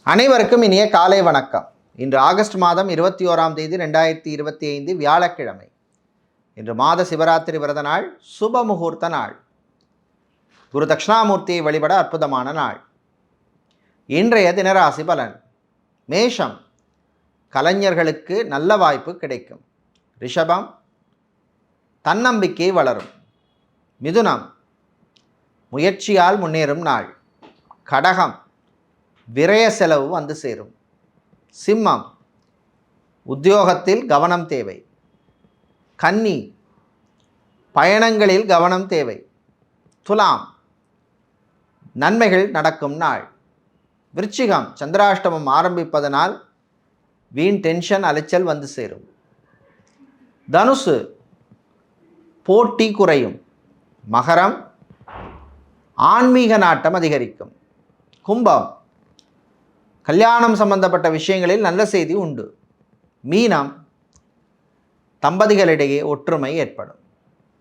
அனைவருக்கும் இனிய காலை வணக்கம். இன்று ஆகஸ்ட் மாதம் 21ஆம் தேதி 2025 வியாழக்கிழமை. இன்று மாத சிவராத்திரி விரத நாள், சுப முகூர்த்த நாள். குரு தட்சிணாமூர்த்தியை வழிபட அற்புதமான நாள். இன்றைய தினராசி பலன். மேஷம், கலைஞர்களுக்கு நல்ல வாய்ப்பு கிடைக்கும். ரிஷபம், தன்னம்பிக்கை வளரும். மிதுனம், முயற்சியால் முன்னேறும் நாள். கடகம், விரய செலவு வந்து சேரும். சிம்மம், உத்தியோகத்தில் கவனம் தேவை. கன்னி, பயணங்களில் கவனம் தேவை. துலாம், நன்மைகள் நடக்கும் நாள். விருச்சிகம், சந்திராஷ்டமம் ஆரம்பிப்பதனால் வீண் டென்ஷன் அலைச்சல் வந்து சேரும். தனுசு, போட்டி குறையும். மகரம், ஆன்மீக நாட்டம் அதிகரிக்கும். கும்பம், கல்யாணம் சம்பந்தப்பட்ட விஷயங்களில் நல்ல செய்தி உண்டு. மீனம், தம்பதிகளிடையே ஒற்றுமை ஏற்படும்.